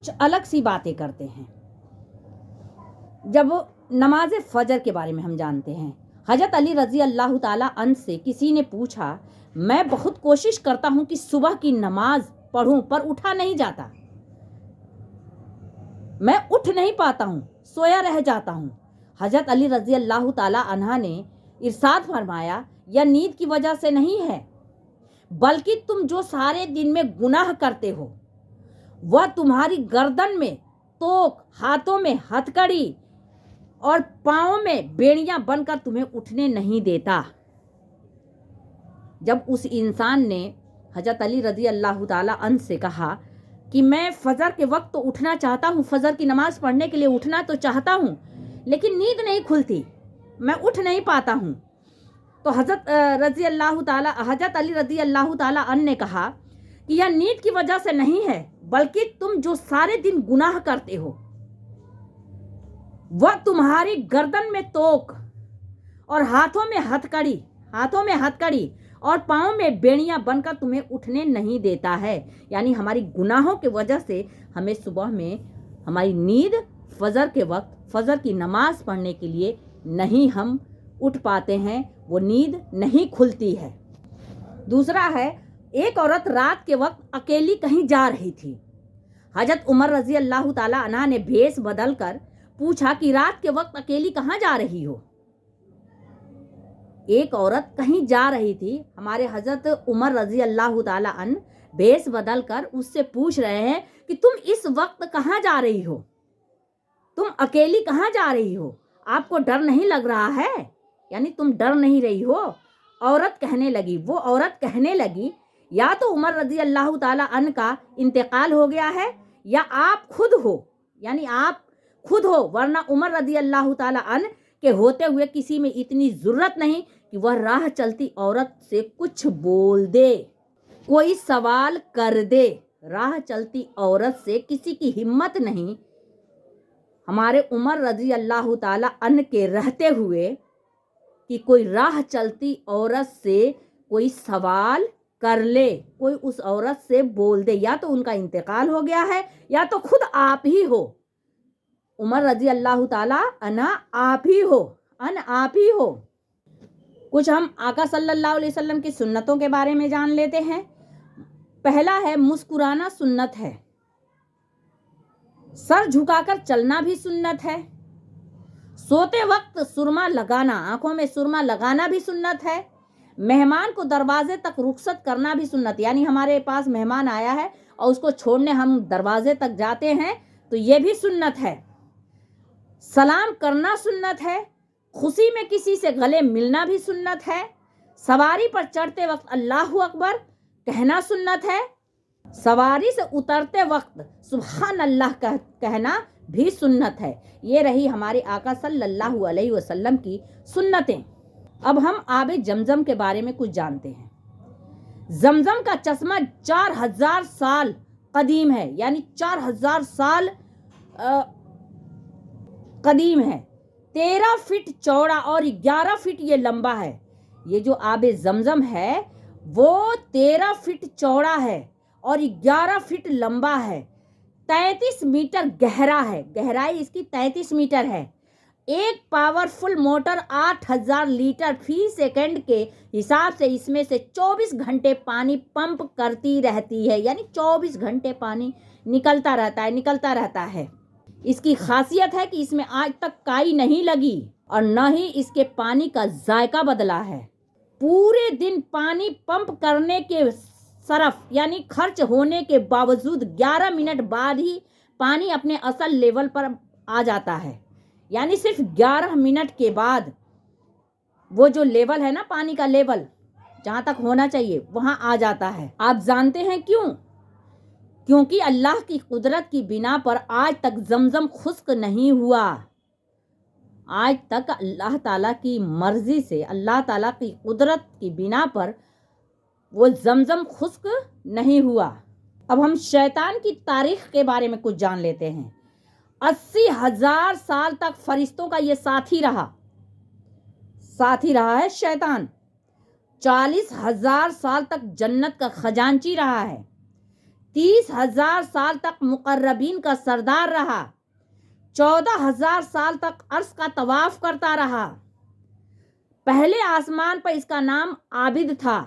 کچھ الگ سی باتیں کرتے ہیں۔ جب نماز فجر کے بارے میں ہم جانتے ہیں، حضرت علی رضی اللہ تعالیٰ عنہ سے کسی نے پوچھا، میں بہت کوشش کرتا ہوں کہ صبح کی نماز پڑھوں پر اٹھا نہیں جاتا، میں اٹھ نہیں پاتا ہوں، سویا رہ جاتا ہوں۔ حضرت علی رضی اللہ تعالیٰ عنہ نے ارشاد فرمایا، یہ نیند کی وجہ سے نہیں ہے، بلکہ تم جو سارے دن میں گناہ کرتے ہو وہ تمہاری گردن میں توق، ہاتھوں میں ہتھکڑی اور پاؤں میں بیڑیاں بن کر تمہیں اٹھنے نہیں دیتا۔ جب اس انسان نے حضرت علی رضی اللہ تعالیٰ عنہ سے کہا کہ میں فجر کے وقت تو اٹھنا چاہتا ہوں، فجر کی نماز پڑھنے کے لیے اٹھنا تو چاہتا ہوں، لیکن نیند نہیں کھلتی، میں اٹھ نہیں پاتا ہوں، تو حضرت علی رضی اللہ تعالیٰ عنہ نے کہا کہ یہ نیند کی وجہ سے نہیں ہے، بلکہ تم جو سارے دن گناہ کرتے ہو وہ تمہاری گردن میں توق اور ہاتھوں میں ہتھکڑی اور پاؤں میں بیڑیاں بن کر تمہیں اٹھنے نہیں دیتا ہے۔ یعنی ہماری گناہوں کی وجہ سے ہمیں صبح میں ہماری نیند فجر کے وقت فجر کی نماز پڑھنے کے لیے نہیں ہم اٹھ پاتے ہیں، وہ نیند نہیں کھلتی ہے۔ دوسرا ہے، ایک عورت رات کے وقت اکیلی کہیں جا رہی تھی۔ حضرت عمر رضی اللہ تعالیٰ عنہ نے بھیس بدل کر پوچھا کہ رات کے وقت اکیلی کہاں جا رہی ہو؟ ایک عورت کہیں جا رہی تھی، ہمارے حضرت عمر رضی اللہ تعالیٰ عنہ بھیس بدل کر اس سے پوچھ رہے ہیں کہ تم اس وقت کہاں جا رہی ہو؟ تم اکیلی کہاں جا رہی ہو؟ آپ کو ڈر نہیں لگ رہا ہے؟ یعنی تم ڈر نہیں رہی ہو؟ وہ عورت کہنے لگی یا تو عمر رضی اللہ تعالیٰ عنہ کا انتقال ہو گیا ہے یا آپ خود ہو، یعنی آپ خود ہو، ورنہ عمر رضی اللہ تعالیٰ عنہ کے ہوتے ہوئے کسی میں اتنی ضرورت نہیں کہ وہ راہ چلتی عورت سے کچھ بول دے، کوئی سوال کر دے۔ راہ چلتی عورت سے کسی کی ہمت نہیں ہمارے عمر رضی اللہ تعالیٰ عنہ کے رہتے ہوئے کہ کوئی راہ چلتی عورت سے کوئی سوال کر لے، کوئی اس عورت سے بول دے، یا تو ان کا انتقال ہو گیا ہے یا تو خود آپ ہی ہو، عمر رضی اللہ تعالیٰ عنہ آپ ہی ہو۔ کچھ ہم آقا صلی اللہ علیہ وسلم کی سنتوں کے بارے میں جان لیتے ہیں۔ پہلا ہے، مسکرانا سنت ہے، سر جھکا کر چلنا بھی سنت ہے، سوتے وقت سرما لگانا، آنکھوں میں سرما لگانا بھی سنت ہے، مہمان کو دروازے تک رخصت کرنا بھی سنت، یعنی ہمارے پاس مہمان آیا ہے اور اس کو چھوڑنے ہم دروازے تک جاتے ہیں تو یہ بھی سنت ہے، سلام کرنا سنت ہے، خوشی میں کسی سے گلے ملنا بھی سنت ہے، سواری پر چڑھتے وقت اللہ اکبر کہنا سنت ہے، سواری سے اترتے وقت سبحان اللہ کہنا بھی سنت ہے۔ یہ رہی ہمارے آقا صلی اللہ علیہ وسلم کی سنتیں۔ اب ہم آب زمزم کے بارے میں کچھ جانتے ہیں۔ زمزم کا چشمہ 4000 سال قدیم ہے، یعنی 4000 سال قدیم ہے، 13 فٹ چوڑا اور 11 فٹ یہ لمبا ہے۔ یہ جو آب زمزم ہے وہ 13 فٹ چوڑا ہے اور 11 فٹ لمبا ہے، 33 میٹر گہرا ہے، گہرائی اس کی 33 میٹر ہے۔ ایک پاورفل موٹر 8000 لیٹر فی سیکنڈ کے حساب سے اس میں سے 24 گھنٹے پانی پمپ کرتی رہتی ہے، یعنی 24 گھنٹے پانی نکلتا رہتا ہے۔ اس کی خاصیت ہے کہ اس میں آج تک کائی نہیں لگی اور نہ ہی اس کے پانی کا ذائقہ بدلا ہے۔ پورے دن پانی پمپ کرنے کے صرف یعنی خرچ ہونے کے باوجود 11 منٹ بعد ہی پانی اپنے اصل لیول پر آ جاتا ہے، یعنی صرف 11 منٹ کے بعد وہ جو لیول ہے نا، پانی کا لیول جہاں تک ہونا چاہیے وہاں آ جاتا ہے۔ آپ جانتے ہیں کیوں؟ کیونکہ اللہ کی قدرت کی بنا پر آج تک زمزم خشک نہیں ہوا، آج تک اللہ تعالیٰ کی مرضی سے، اللہ تعالیٰ کی قدرت کی بنا پر وہ زمزم خشک نہیں ہوا۔ اب ہم شیطان کی تاریخ کے بارے میں کچھ جان لیتے ہیں۔ 80,000 سال تک فرشتوں کا یہ ساتھی رہا ہے شیطان، 40,000 سال تک جنت کا خزانچی رہا ہے، 30,000 سال تک مقربین کا سردار رہا، 14,000 سال تک عرش کا طواف کرتا رہا۔ پہلے آسمان پر اس کا نام عابد تھا،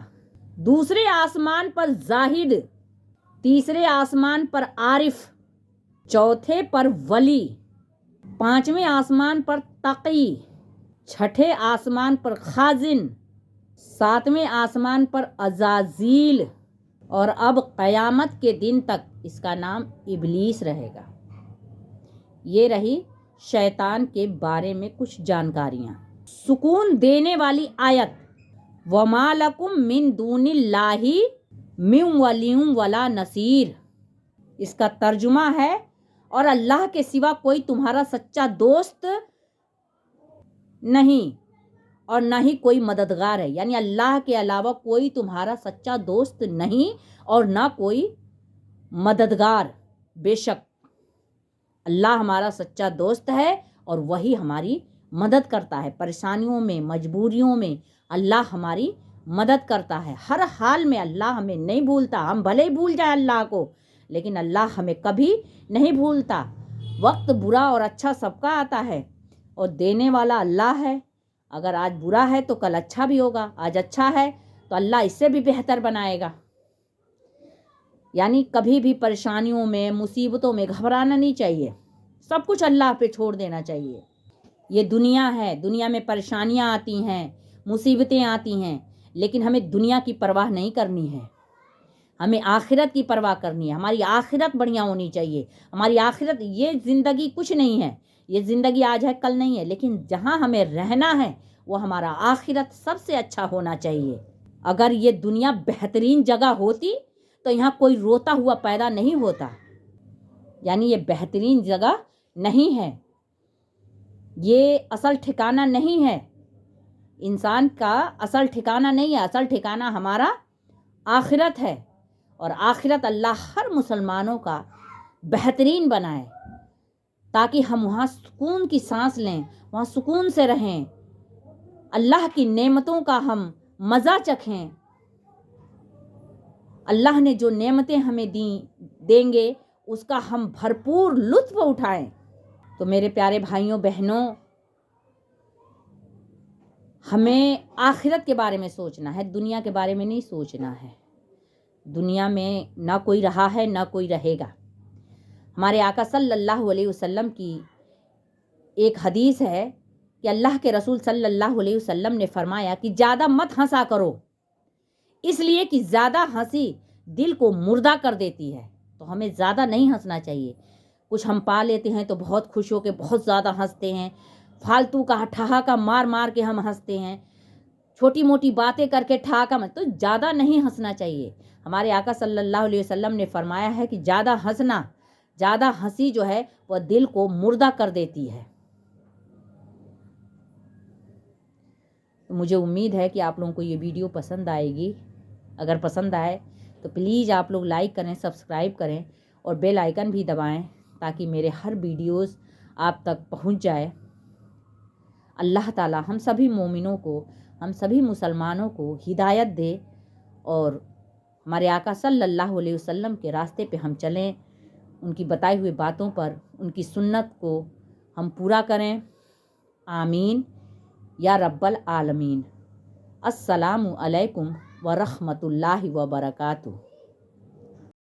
دوسرے آسمان پر زاہد، تیسرے آسمان پر عارف، چوتھے پر ولی، پانچویں آسمان پر تقی، چھٹے آسمان پر خازن، ساتویں آسمان پر عزازیل، اور اب قیامت کے دن تک اس کا نام ابلیس رہے گا۔ یہ رہی شیطان کے بارے میں کچھ جانکاریاں۔ سکون دینے والی آیت، وَمَا لَكُم مِّن دُونِ اللَّهِ مِن وَلِيٍّ وَلَا نَصِيرٍ۔ اس کا ترجمہ ہے، اور اللہ کے سوا کوئی تمہارا سچا دوست نہیں اور نہ ہی کوئی مددگار ہے، یعنی اللہ کے علاوہ کوئی تمہارا سچا دوست نہیں اور نہ کوئی مددگار۔ بے شک اللہ ہمارا سچا دوست ہے اور وہی ہماری مدد کرتا ہے، پریشانیوں میں، مجبوریوں میں اللہ ہماری مدد کرتا ہے۔ ہر حال میں اللہ ہمیں نہیں بھولتا، ہم بھلے ہی بھول جائیں اللہ کو، لیکن اللہ ہمیں کبھی نہیں بھولتا۔ وقت برا اور اچھا سب کا آتا ہے اور دینے والا اللہ ہے۔ اگر آج برا ہے تو کل اچھا بھی ہوگا، آج اچھا ہے تو اللہ اس سے بھی بہتر بنائے گا۔ یعنی کبھی بھی پریشانیوں میں، مصیبتوں میں گھبرانا نہیں چاہیے، سب کچھ اللہ پہ چھوڑ دینا چاہیے۔ یہ دنیا ہے، دنیا میں پریشانیاں آتی ہیں، مصیبتیں آتی ہیں، لیکن ہمیں دنیا کی پرواہ نہیں کرنی ہے، ہمیں آخرت کی پرواہ کرنی ہے۔ ہماری آخرت بڑھیا ہونی چاہیے، ہماری آخرت، یہ زندگی کچھ نہیں ہے، یہ زندگی آج ہے کل نہیں ہے، لیکن جہاں ہمیں رہنا ہے وہ ہمارا آخرت سب سے اچھا ہونا چاہیے۔ اگر یہ دنیا بہترین جگہ ہوتی تو یہاں کوئی روتا ہوا پیدا نہیں ہوتا، یعنی یہ بہترین جگہ نہیں ہے، یہ اصل ٹھکانہ نہیں ہے، انسان کا اصل ٹھکانہ نہیں ہے، اصل ٹھکانہ ہمارا آخرت ہے، اور آخرت اللہ ہر مسلمانوں کا بہترین بنائے تاکہ ہم وہاں سکون کی سانس لیں، وہاں سکون سے رہیں، اللہ کی نعمتوں کا ہم مزہ چکھیں۔ اللہ نے جو نعمتیں ہمیں دیں گے اس کا ہم بھرپور لطف اٹھائیں۔ تو میرے پیارے بھائیوں بہنوں، ہمیں آخرت کے بارے میں سوچنا ہے، دنیا کے بارے میں نہیں سوچنا ہے۔ دنیا میں نہ کوئی رہا ہے نہ کوئی رہے گا۔ ہمارے آقا صلی اللہ علیہ وسلم کی ایک حدیث ہے کہ اللہ کے رسول صلی اللہ علیہ وسلم نے فرمایا کہ زیادہ مت ہنسا کرو، اس لیے کہ زیادہ ہنسی دل کو مردہ کر دیتی ہے۔ تو ہمیں زیادہ نہیں ہنسنا چاہیے۔ کچھ ہم پا لیتے ہیں تو بہت خوش ہو کے بہت زیادہ ہنستے ہیں، فالتو کا ٹھہاکا مار مار کے ہم ہنستے ہیں، چھوٹی موٹی باتیں کر کے ٹھہاکا تو زیادہ نہیں ہنسنا چاہیے۔ ہمارے آقا صلی اللہ علیہ وسلم نے فرمایا ہے کہ زیادہ ہنسنا، زیادہ ہنسی جو ہے وہ دل کو مردہ کر دیتی ہے۔ مجھے امید ہے کہ آپ لوگوں کو یہ ویڈیو پسند آئے گی۔ اگر پسند آئے تو پلیز آپ لوگ لائک کریں، سبسکرائب کریں اور بیل آئیکن بھی دبائیں تاکہ میرے ہر ویڈیوز آپ تک پہنچ جائے۔ اللہ تعالی ہم سبھی مومنوں کو، ہم سبھی مسلمانوں کو ہدایت دے اور ہمارے آقا صلی اللہ علیہ وسلم کے راستے پہ ہم چلیں، ان کی بتائی ہوئی باتوں پر، ان کی سنت کو ہم پورا کریں۔ آمین یا رب العالمین۔ السلام علیکم ورحمۃ اللہ وبرکاتہ۔